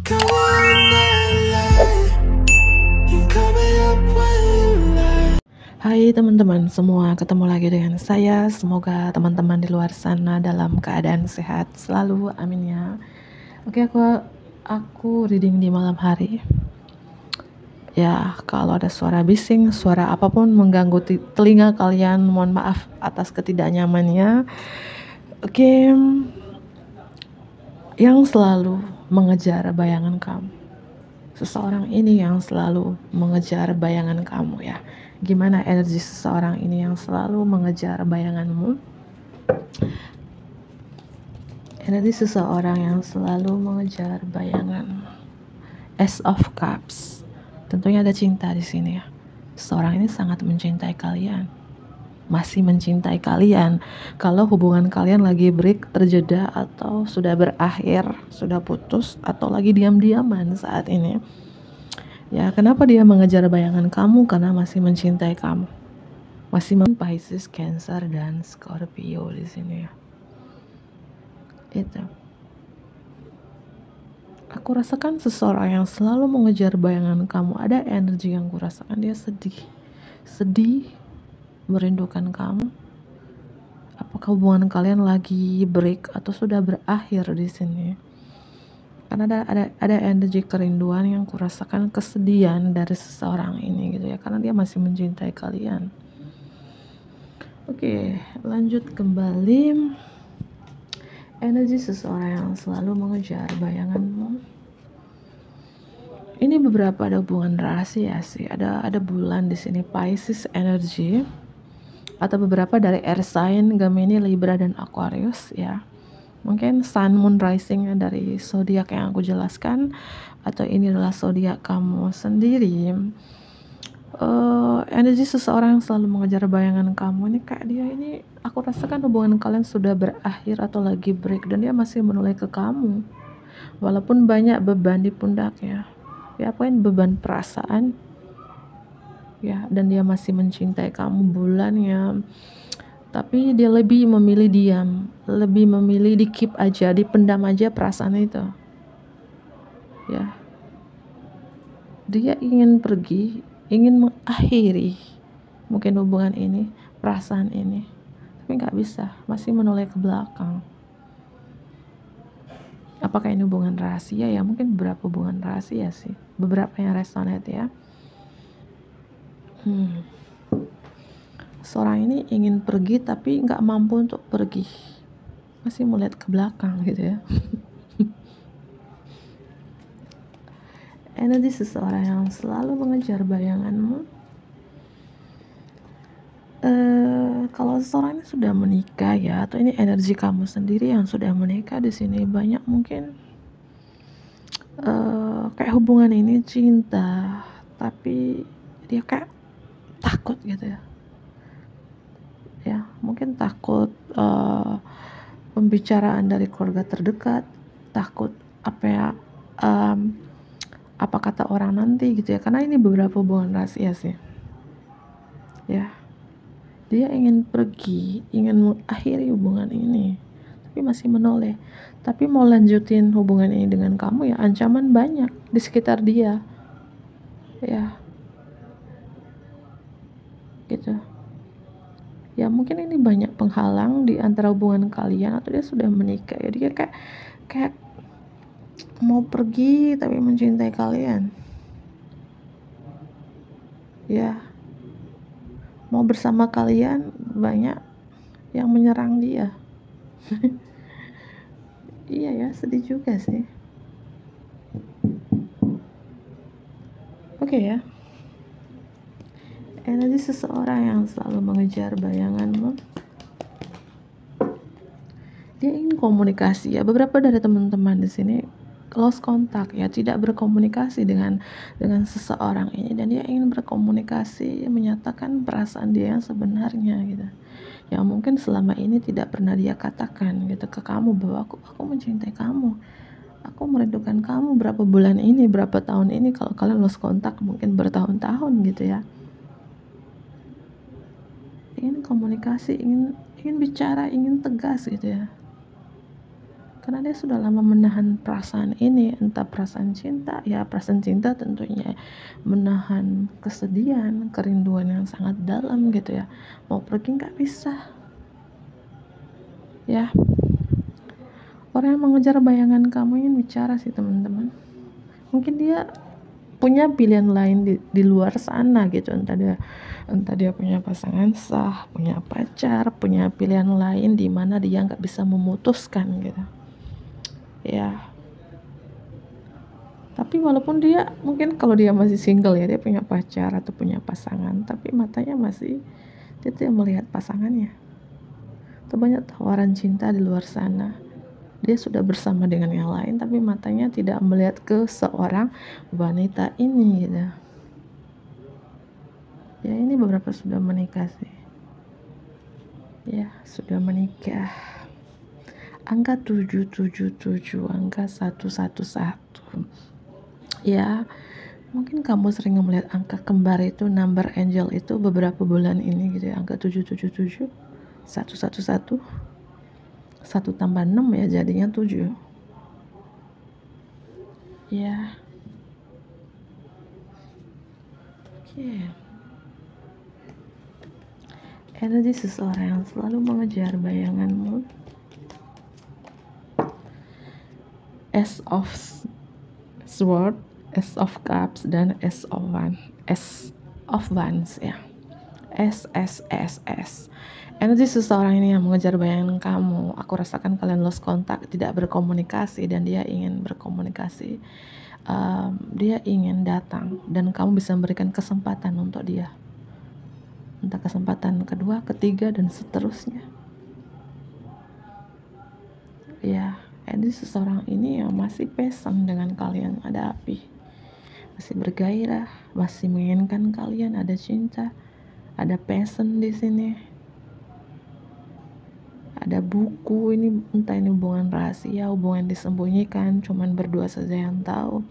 Hai teman-teman semua, ketemu lagi dengan saya. Semoga teman-teman di luar sana dalam keadaan sehat selalu, amin ya. Oke, aku reading di malam hari. Ya, kalau ada suara bising, suara apapun mengganggu telinga kalian, mohon maaf atas ketidaknyamannya. Oke, yang selalu mengejar bayangan kamu. Seseorang ini yang selalu mengejar bayangan kamu ya. Gimana energi seseorang ini yang selalu mengejar bayanganmu? Energi seseorang yang selalu mengejar bayangan. Ace of Cups. Tentunya ada cinta di sini ya. Seseorang ini sangat mencintai kalian. Masih mencintai kalian. Kalau hubungan kalian lagi break, terjeda, atau sudah berakhir, sudah putus, atau lagi diam-diaman saat ini. Ya, kenapa dia mengejar bayangan kamu? Karena masih mencintai kamu. Masih Pisces, Cancer, dan Scorpio di sini ya. Itu. Aku rasakan seseorang yang selalu mengejar bayangan kamu. Ada energi yang kurasakan, dia sedih, merindukan kamu. Apakah hubungan kalian lagi break atau sudah berakhir di sini? Karena ada energi kerinduan yang kurasakan, kesedihan dari seseorang ini gitu ya, karena dia masih mencintai kalian. Oke, lanjut kembali. Energi seseorang yang selalu mengejar bayanganmu. Ini beberapa ada hubungan rahasia sih. Ada bulan di sini, Pisces energy, atau beberapa dari air sign, Gemini, Libra, dan Aquarius ya. Mungkin Sun, Moon, Rising dari zodiak yang aku jelaskan, atau ini adalah zodiak kamu sendiri. Energi seseorang yang selalu mengejar bayangan kamu ini, kayak dia ini, aku rasakan hubungan kalian sudah berakhir atau lagi break, dan dia masih menoleh ke kamu walaupun banyak beban di pundaknya ya, apa beban perasaan ya, dan dia masih mencintai kamu bulannya, tapi dia lebih memilih diam, lebih memilih di keep aja, dipendam aja perasaan itu ya. Dia ingin pergi, ingin mengakhiri mungkin hubungan ini, perasaan ini, tapi nggak bisa, masih menoleh ke belakang. Apakah ini hubungan rahasia ya? Mungkin beberapa hubungan rahasia sih, beberapa yang resonate ya. Seorang ini ingin pergi tapi nggak mampu untuk pergi, masih melihat ke belakang gitu ya. Energi seseorang yang selalu mengejar bayanganmu. Kalau seseorang ini sudah menikah ya, atau ini energi kamu sendiri yang sudah menikah di sini, banyak mungkin kayak hubungan ini cinta, tapi dia kayak takut gitu ya. Ya, mungkin takut pembicaraan dari keluarga terdekat, takut apa kata orang nanti gitu ya, karena ini beberapa hubungan rahasia sih ya. Dia ingin pergi, ingin mengakhiri hubungan ini, tapi masih menoleh. Tapi mau lanjutin hubungan ini dengan kamu ya, ancaman banyak di sekitar dia ya, gitu ya. Mungkin ini banyak penghalang di antara hubungan kalian, atau dia sudah menikah ya, dia kayak mau pergi tapi mencintai kalian ya, mau bersama kalian, banyak yang menyerang dia. Iya ya, sedih juga sih. Oke ya, energi seseorang yang selalu mengejar bayanganmu. Dia ingin komunikasi ya. Beberapa dari teman-teman di sini close contact ya, tidak berkomunikasi dengan seseorang ini, dan dia ingin berkomunikasi, menyatakan perasaan dia yang sebenarnya gitu, yang mungkin selama ini tidak pernah dia katakan gitu ke kamu, bahwa aku mencintai kamu, aku merindukan kamu berapa bulan ini, berapa tahun ini. Kalau kalian lost kontak mungkin bertahun-tahun gitu ya. Ingin komunikasi, ingin bicara, ingin tegas gitu ya. karena dia sudah lama menahan perasaan ini, entah perasaan cinta, ya perasaan cinta tentunya, menahan kesedihan, kerinduan yang sangat dalam gitu ya, mau pergi nggak bisa ya. Orang yang mengejar bayangan kamu ingin bicara sih teman-teman, mungkin dia punya pilihan lain di luar sana gitu, entah dia punya pasangan sah, punya pacar, punya pilihan lain di mana dia nggak bisa memutuskan gitu ya. Tapi walaupun dia mungkin kalau dia masih single ya, dia punya pacar atau punya pasangan, tapi matanya masih dia tidak melihat pasangannya. Atau banyak tawaran cinta di luar sana, dia sudah bersama dengan yang lain tapi matanya tidak melihat ke seorang wanita ini gitu ya. Ini beberapa sudah menikah sih ya, sudah menikah. Angka 777, angka 111 ya. Mungkin kamu sering melihat angka kembar itu, number angel itu beberapa bulan ini gitu ya, angka 777, 111, 1 tambah 6 ya jadinya 7 ya. Oke. Energi seseorang yang selalu mengejar bayanganmu. Ace of Sword, Ace of Cups, dan Ace of Wands ya. S. Energi seseorang ini yang mengejar bayangan kamu. Aku rasakan kalian lost kontak, tidak berkomunikasi, dan dia ingin berkomunikasi. Dia ingin datang dan kamu bisa memberikan kesempatan untuk dia, entah kesempatan kedua, ketiga, dan seterusnya ya. Energi seseorang ini yang masih passion dengan kalian, ada api, masih bergairah, masih menginginkan kalian, ada cinta, ada passion di sini, ada buku. Ini entah ini hubungan rahasia, hubungan disembunyikan, cuman berdua saja yang tahu,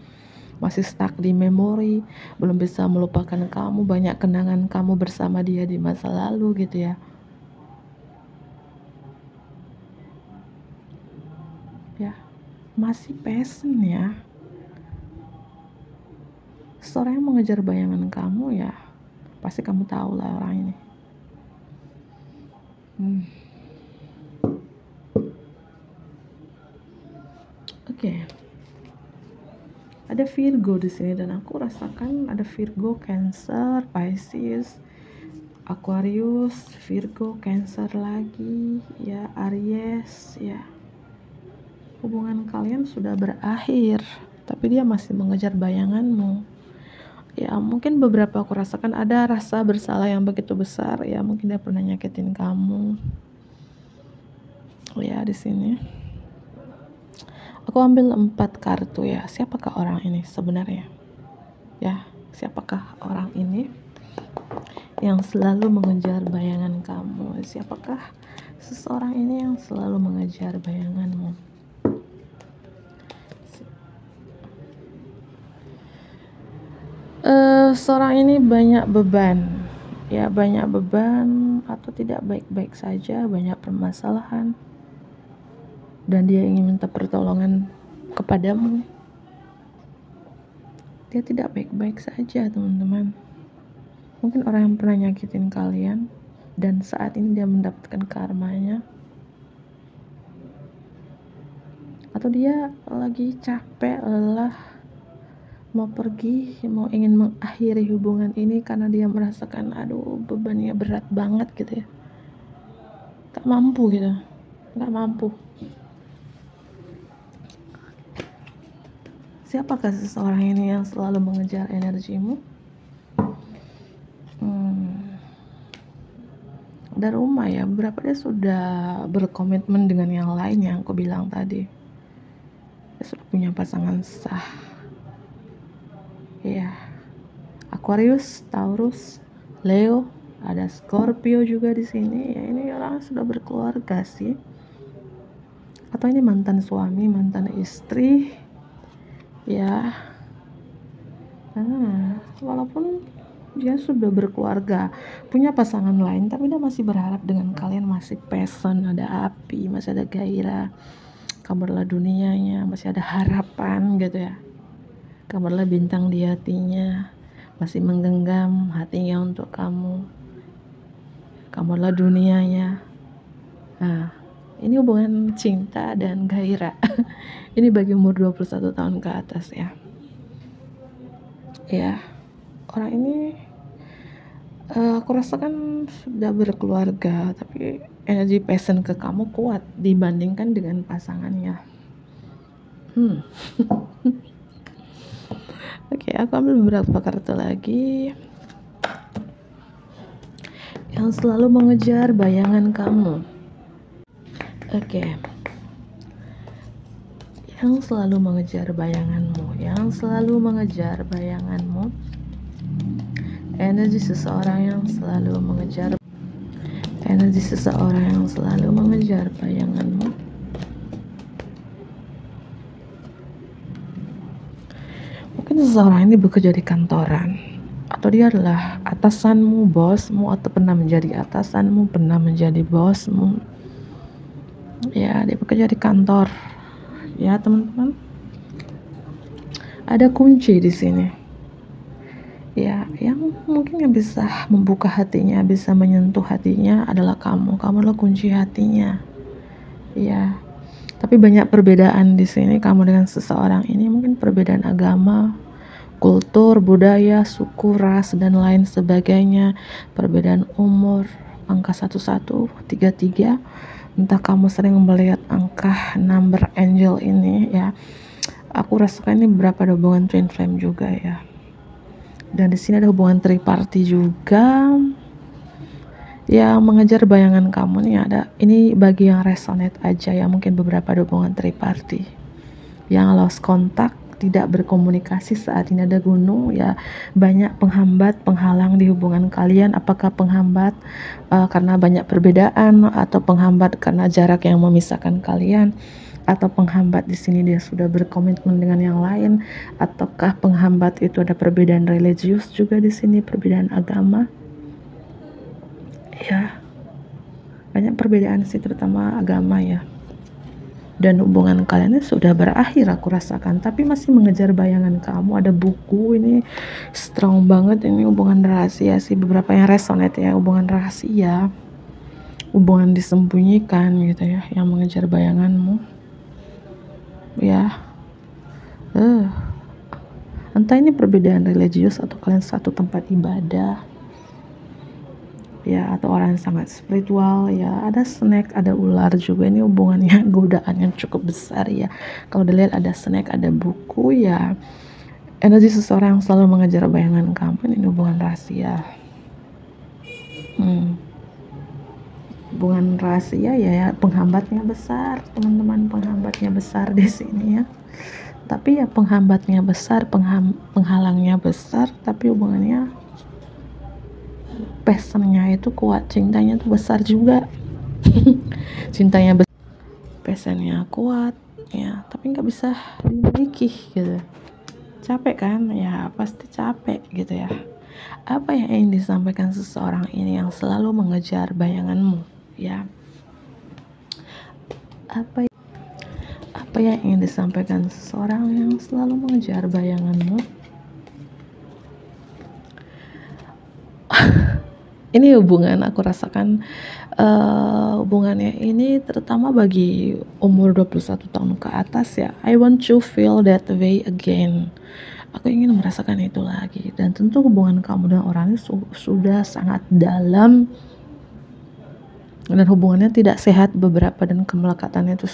masih stuck di memori, belum bisa melupakan kamu, banyak kenangan kamu bersama dia di masa lalu gitu ya. Ya, masih passion ya. Seorang yang mengejar bayangan kamu ya, pasti kamu tahu lah orang ini. Oke. Ada Virgo di sini dan aku rasakan ada Virgo, Cancer, Pisces, Aquarius, Virgo, Cancer lagi ya, Aries ya. Hubungan kalian sudah berakhir, tapi dia masih mengejar bayanganmu. Ya, mungkin beberapa aku rasakan ada rasa bersalah yang begitu besar ya, mungkin dia pernah nyakitin kamu. Ya, di sini. Aku ambil 4 kartu ya. Siapakah orang ini sebenarnya? Ya, siapakah orang ini yang selalu mengejar bayangan kamu? Siapakah seseorang ini yang selalu mengejar bayanganmu? Seorang ini banyak beban ya, banyak beban atau tidak baik-baik saja, banyak permasalahan, dan dia ingin minta pertolongan kepadamu. Dia tidak baik-baik saja teman-teman. Mungkin orang yang pernah nyakitin kalian dan saat ini dia mendapatkan karmanya, atau dia lagi capek, lelah, mau pergi, mau ingin mengakhiri hubungan ini karena dia merasakan aduh bebannya berat banget gitu ya, gak mampu gitu, gak mampu. Siapakah seseorang ini yang selalu mengejar energimu? Ada rumah ya, beberapa dia sudah berkomitmen dengan yang lain yang aku bilang tadi. Dia sudah punya pasangan sah ya. Aquarius, Taurus, Leo, ada Scorpio juga di sini ya. Ini orang sudah berkeluarga sih, atau ini mantan suami, mantan istri ya. Walaupun dia sudah berkeluarga, punya pasangan lain, tapi dia masih berharap dengan kalian, masih passion, ada api, masih ada gairah Kamu adalah dunianya, masih ada harapan gitu ya. Kamu adalah bintang di hatinya, masih menggenggam hatinya untuk kamu. Kamu adalah dunianya. Nah, ini hubungan cinta dan gairah. Ini bagi umur 21 tahun ke atas ya. Ya, orang ini aku rasakan sudah berkeluarga, tapi energi passion ke kamu kuat dibandingkan dengan pasangannya. Oke, aku ambil beberapa kartu lagi yang selalu mengejar bayangan kamu. Oke. Yang selalu mengejar bayanganmu, yang selalu mengejar bayanganmu. Energi seseorang yang selalu mengejar, energi seseorang yang selalu mengejar bayanganmu. Mungkin seseorang ini bekerja di kantoran, atau dia adalah atasanmu, bosmu, atau pernah menjadi atasanmu, pernah menjadi bosmu. Ya, dia bekerja di kantor. Ya, teman-teman. Ada kunci di sini. Ya, yang mungkin yang bisa membuka hatinya, bisa menyentuh hatinya adalah kamu. Kamu adalah kunci hatinya. Ya. Tapi banyak perbedaan di sini kamu dengan seseorang ini, mungkin perbedaan agama, kultur, budaya, suku, ras, dan lain sebagainya, perbedaan umur, angka 1133. Entah kamu sering melihat angka number angel ini ya. Aku rasakan ini beberapa hubungan twin flame juga ya. Dan di sini ada hubungan triparty juga yang mengejar bayangan kamu nih. Ada ini bagi yang resonate aja ya, mungkin beberapa hubungan triparty yang lost contact, tidak berkomunikasi saat ini. Ada gunung ya, banyak penghambat, penghalang di hubungan kalian. Apakah penghambat karena banyak perbedaan, atau penghambat karena jarak yang memisahkan kalian, atau penghambat di sini dia sudah berkomitmen dengan yang lain, ataukah penghambat itu ada perbedaan religius juga di sini, perbedaan agama. Ya, banyak perbedaan sih, terutama agama ya. Dan hubungan kalian ini sudah berakhir aku rasakan, tapi masih mengejar bayangan kamu. Ada buku ini strong banget, ini hubungan rahasia sih, beberapa yang resonate ya, hubungan rahasia, hubungan disembunyikan gitu ya, yang mengejar bayanganmu ya. Entah ini perbedaan religius, atau kalian satu tempat ibadah ya, atau orang yang sangat spiritual ya. Ada snake, ada ular juga, ini hubungannya godaan yang cukup besar ya. Kalau dilihat ada snake, ada buku ya, energi seseorang yang selalu mengejar bayangan kamu. Ini hubungan rahasia. Hubungan rahasia ya, penghambatnya besar teman-teman, penghambatnya besar di sini ya. Tapi ya penghambatnya besar, penghalangnya besar, tapi hubungannya, passionnya itu kuat, cintanya itu besar juga. Cintanya besar, passionnya kuat ya, tapi nggak bisa dimiliki gitu. Capek kan ya, pasti capek gitu ya. Apa yang ingin disampaikan seseorang ini yang selalu mengejar bayanganmu ya? Apa yang ingin disampaikan seseorang yang selalu mengejar bayanganmu? Ini hubungan aku rasakan, hubungannya ini terutama bagi umur 21 tahun ke atas ya. I want to feel that way again. Aku ingin merasakan itu lagi. Dan tentu hubungan kamu dengan orang ini sudah sangat dalam, dan hubungannya tidak sehat beberapa, dan kemelekatannya itu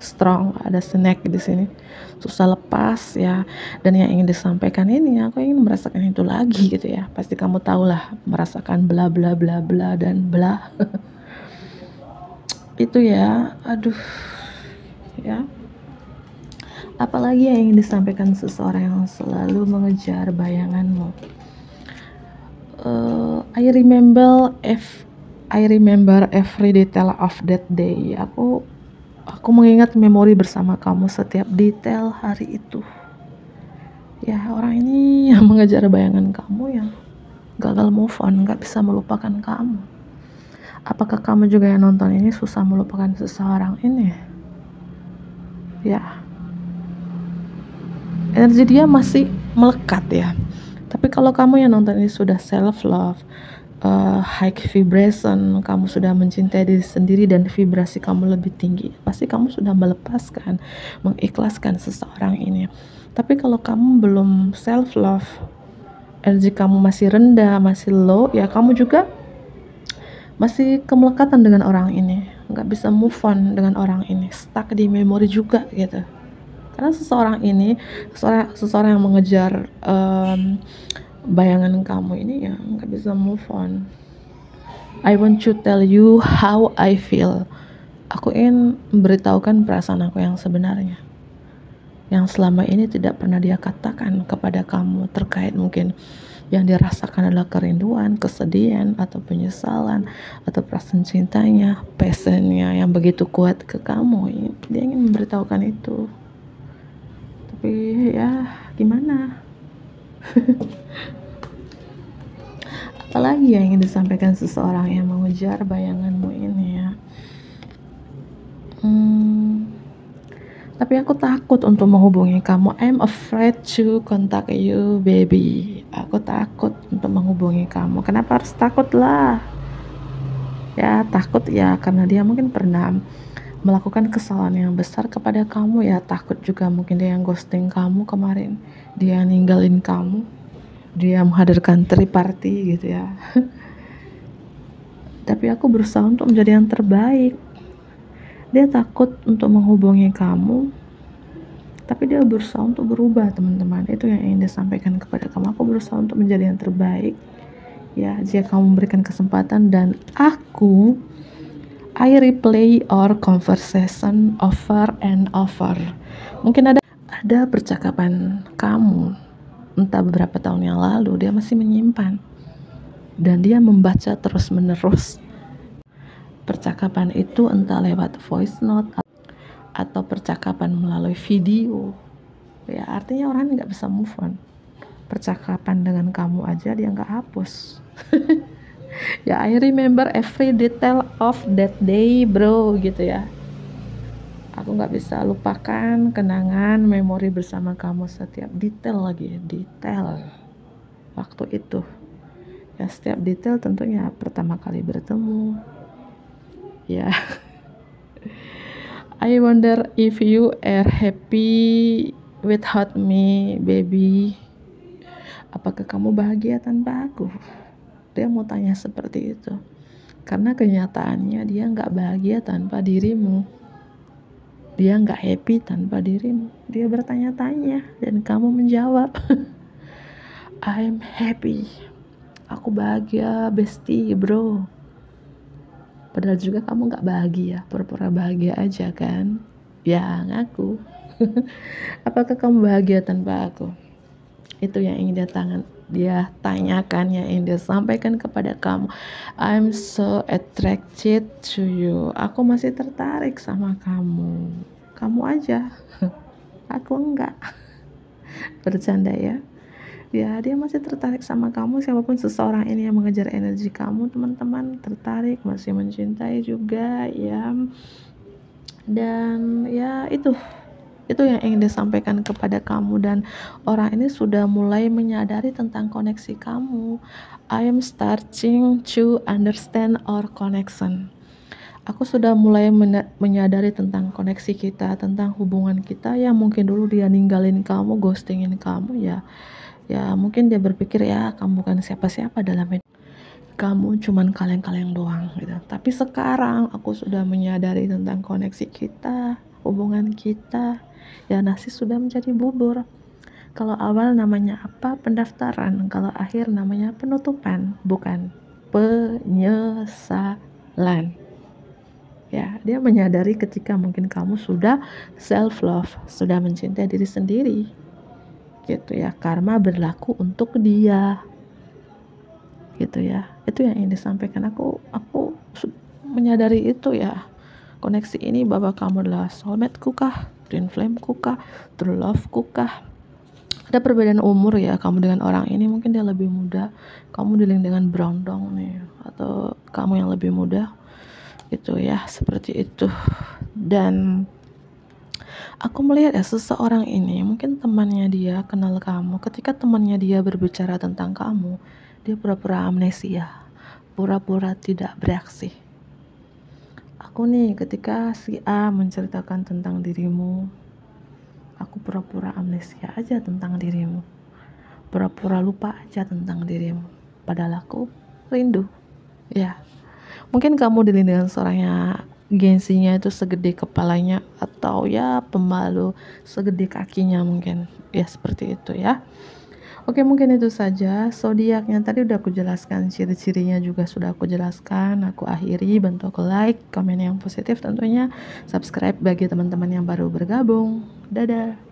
strong. Ada snake di sini, susah lepas ya. Dan yang ingin disampaikan ini, aku ingin merasakan itu lagi gitu ya. Pasti kamu tahu lah, merasakan bla bla bla bla dan bla. Itu ya, aduh ya. Apalagi yang ingin disampaikan seseorang yang selalu mengejar bayanganmu? I remember every detail of that day. Aku mengingat memori bersama kamu setiap detail hari itu. Ya, orang ini yang mengejar bayangan kamu, yang gagal move on, gak bisa melupakan kamu. Apakah kamu juga yang nonton ini susah melupakan seseorang ini? ya, energi dia masih melekat ya. Tapi kalau kamu yang nonton ini sudah self love, high vibration, kamu sudah mencintai diri sendiri dan vibrasi kamu lebih tinggi, pasti kamu sudah melepaskan, mengikhlaskan seseorang ini. Tapi kalau kamu belum self love, energi kamu masih rendah, masih low, ya kamu juga masih kemelekatan dengan orang ini, nggak bisa move on dengan orang ini, stuck di memori juga gitu. Karena seseorang yang mengejar bayangan kamu ini ya nggak bisa move on. I want to tell you how I feel. Aku ingin memberitahukan perasaan aku yang sebenarnya, yang selama ini tidak pernah dia katakan kepada kamu, terkait mungkin yang dia rasakan adalah kerinduan, kesedihan, atau penyesalan, atau perasaan cintanya, passionnya yang begitu kuat ke kamu. Dia ingin memberitahukan itu. Tapi ya gimana? Apalagi yang ingin disampaikan seseorang yang mengejar bayanganmu ini ya. Tapi aku takut untuk menghubungi kamu. I'm afraid to contact you, baby. Aku takut untuk menghubungi kamu. Kenapa harus takut lah? Ya takut ya karena dia mungkin pernah melakukan kesalahan yang besar kepada kamu ya. Takut juga mungkin dia yang ghosting kamu kemarin, dia ninggalin kamu, dia menghadirkan triparty gitu ya. Tapi aku berusaha untuk menjadi yang terbaik. Dia takut untuk menghubungi kamu, tapi dia berusaha untuk berubah, teman-teman. Itu yang ingin dia sampaikan kepada kamu. Aku berusaha untuk menjadi yang terbaik ya, jika kamu memberikan kesempatan. Dan I replay our conversation over and over. Mungkin ada percakapan kamu entah beberapa tahun yang lalu, dia masih menyimpan dan dia membaca terus menerus percakapan itu, entah lewat voice note atau percakapan melalui video ya. Artinya orang nggak bisa move on. Percakapan dengan kamu aja dia nggak hapus. Ya, I remember every detail of that day bro gitu ya. Aku nggak bisa lupakan kenangan memori bersama kamu, setiap detail waktu itu ya. Setiap detail tentunya pertama kali bertemu ya. I wonder if you are happy without me, baby. Apakah kamu bahagia tanpa aku? Dia mau tanya seperti itu karena kenyataannya dia nggak bahagia tanpa dirimu. Dia nggak happy tanpa dirimu. Dia bertanya-tanya dan kamu menjawab I'm happy, aku bahagia bestie bro. Padahal juga kamu gak bahagia, pura-pura bahagia aja kan ya, ngaku. Apakah kamu bahagia tanpa aku? Itu yang ingin dia tanyakan, yang ingin dia sampaikan kepada kamu. I'm so attracted to you. Aku masih tertarik sama kamu. Kamu aja, aku enggak. Bercanda ya. Ya, dia masih tertarik sama kamu. Siapapun seseorang ini yang mengejar energi kamu, teman-teman, tertarik, masih mencintai juga ya. Dan ya itu yang ingin disampaikan kepada kamu. Dan orang ini sudah mulai menyadari tentang koneksi kamu. I am starting to understand our connection. Aku sudah mulai menyadari tentang koneksi kita, tentang hubungan kita yang mungkin dulu dia ninggalin kamu, ghostingin kamu ya. Ya mungkin dia berpikir ya kamu bukan siapa-siapa dalam hidup, kamu cuman kaleng-kaleng doang gitu. Tapi sekarang aku sudah menyadari tentang koneksi kita, hubungan kita. Ya nasi sudah menjadi bubur. Kalau awal namanya apa? Pendaftaran. Kalau akhir namanya penutupan, bukan penyesalan. Ya, dia menyadari ketika mungkin kamu sudah self love, sudah mencintai diri sendiri. Gitu ya, karma berlaku untuk dia gitu ya. Itu yang ingin disampaikan. Aku menyadari itu ya. Koneksi ini bahwa kamu adalah soulmate ku kah, twin flame ku kah, true love ku kah. Ada perbedaan umur ya, kamu dengan orang ini mungkin dia lebih muda, kamu dealing dengan berondong nih, atau kamu yang lebih muda gitu ya, seperti itu. Dan Aku melihat ya seseorang ini mungkin temannya dia kenal kamu, ketika temannya dia berbicara tentang kamu, dia pura-pura amnesia, pura-pura tidak bereaksi. Aku nih ketika si A menceritakan tentang dirimu, aku pura-pura amnesia aja tentang dirimu, pura-pura lupa aja tentang dirimu, padahal aku rindu. Ya, mungkin kamu dilihat dengan seorangnya gengsinya itu segede kepalanya, atau ya pemalu segede kakinya mungkin. Ya seperti itu ya. Oke, mungkin itu saja zodiak yang tadi udah aku jelaskan, ciri-cirinya juga sudah aku jelaskan. Aku akhiri, bantu aku like, komen yang positif tentunya, subscribe bagi teman-teman yang baru bergabung. Dadah.